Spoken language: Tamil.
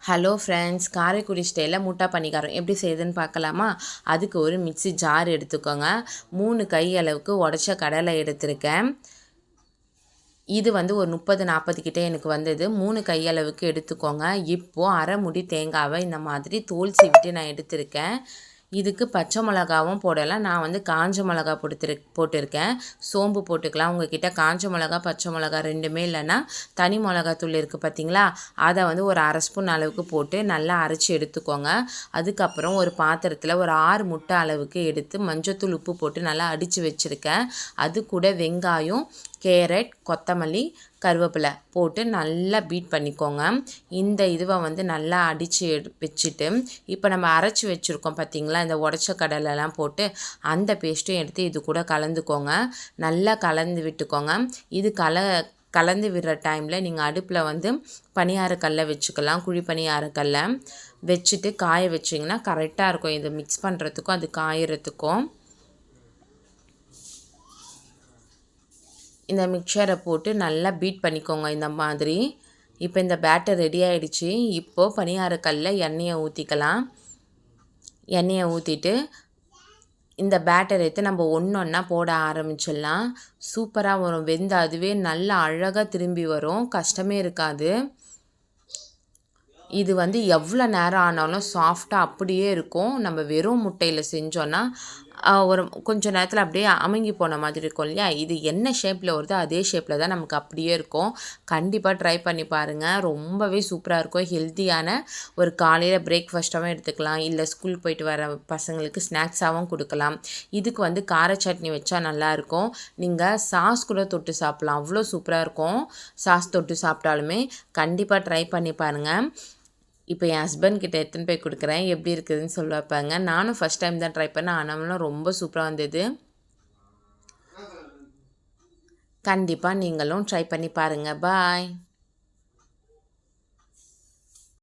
ஹலோ ஃப்ரெண்ட்ஸ், காரைக்குடி ஸ்டைலில் முட்டை பணிகாரம் எப்படி செய்யுதுன்னு பார்க்கலாமா? அதுக்கு ஒரு மிக்ஸி ஜார் எடுத்துக்கோங்க. 3 கை அளவுக்கு உடச்ச கடலை எடுத்திருக்கேன். இது வந்து ஒரு 30-40 கிட்டே எனக்கு வந்தது. 3 கை அளவுக்கு எடுத்துக்கோங்க. இப்போது அரை முடி தேங்காவை இந்த மாதிரி தோல் சீவிட்டு நான் எடுத்திருக்கேன். இதுக்கு பச்சை மிளகாவும் போடலாம். நான் வந்து காஞ்ச மிளகா போட்டிருக்கேன். சோம்பு போட்டுக்கலாம். உங்ககிட்ட காஞ்ச மிளகா பச்சை மிளகா ரெண்டுமே இல்லைன்னா தனி மிளகாத்தூள் இருக்குது பார்த்தீங்களா, அதை வந்து ஒரு அரை ஸ்பூன் அளவுக்கு போட்டு நல்லா அரைச்சி எடுத்துக்கோங்க. அதுக்கப்புறம் ஒரு பாத்திரத்தில் ஒரு 6 முட்டை அளவுக்கு எடுத்து மஞ்சத்தூள் உப்பு போட்டு நல்லா அடித்து வச்சுருக்கேன். அது கூட வெங்காயம், கேரட், கொத்தமல்லி, கருவேப்பிலை போட்டு நல்லா பீட் பண்ணிக்கோங்க. இந்த இதுவை வந்து நல்லா அடித்து வச்சுட்டு இப்போ நம்ம அரைச்சி வச்சுருக்கோம் பார்த்தீங்களா, இந்த உடச்ச கடலைலாம் போட்டு அந்த பேஸ்ட்டும் எடுத்து இது கூட கலந்துக்கோங்க. நல்லா கலந்து விட்டுக்கோங்க. இது கலந்து விடுற டைமில் நீங்கள் அடுப்பில் வந்து பணியாரக்கல்லை வச்சுக்கலாம். குழி பணியாரக்கல்லை வச்சுட்டு காய வச்சிங்கன்னா கரெக்டாக இருக்கும். இது மிக்ஸ் பண்ணுறதுக்கும் அது காயறதுக்கும். இந்த மிக்சரை போட்டு நல்லா பீட் பண்ணிக்கோங்க இந்த மாதிரி. இப்போ இந்த பேட்டர் ரெடி ஆகிடுச்சு. இப்போது பணியாரக்கல்லில் எண்ணெயை ஊற்றிக்கலாம். எண்ணெயை ஊற்றிட்டு இந்த பேட்டர் எடுத்து நம்ம ஒன்றா போட ஆரம்பிச்சிடலாம். சூப்பராக வரும். வெந்து அதுவே நல்லா அழகாக திரும்பி வரும். கஷ்டமே இருக்காது. இது வந்து எவ்வளோ நேரம் ஆனாலும் சாஃப்டாக அப்படியே இருக்கும். நம்ம வெறும் முட்டையில் செஞ்சோன்னா ஒரு கொஞ்சம் நேரத்தில் அப்படியே அமுங்கி போன மாதிரி இருக்கும் இல்லையா? இது என்ன ஷேப்பில் வருதோ அதே ஷேப்பில் தான் நமக்கு அப்படியே இருக்கும். கண்டிப்பாக ட்ரை பண்ணி பாருங்கள். ரொம்பவே சூப்பராக இருக்கும். ஹெல்த்தியான ஒரு காலையில் பிரேக்ஃபாஸ்ட்டாகவும் எடுத்துக்கலாம். இல்லை ஸ்கூல் போயிட்டு வர பசங்களுக்கு ஸ்நாக்ஸாகவும் கொடுக்கலாம். இதுக்கு வந்து கார சட்னி வச்சா நல்லாயிருக்கும். நீங்கள் சாஸ் கூட தொட்டு சாப்பிட்லாம். அவ்வளோ சூப்பராக இருக்கும். சாஸ் தொட்டு சாப்பிட்டாலுமே கண்டிப்பாக ட்ரை பண்ணி பாருங்கள். இப்போ என் ஹஸ்பண்ட் கிட்ட எடுத்துன்னு போய் கொடுக்குறேன். எப்படி இருக்குதுன்னு சொல்ல வைப்பாங்க. நானும் ஃபஸ்ட் டைம் தான் ட்ரை பண்ணேன். ஆனாலும் ரொம்ப சூப்பராக வந்தது. கண்டிப்பாக நீங்களும் ட்ரை பண்ணி பாருங்கள். பாய்.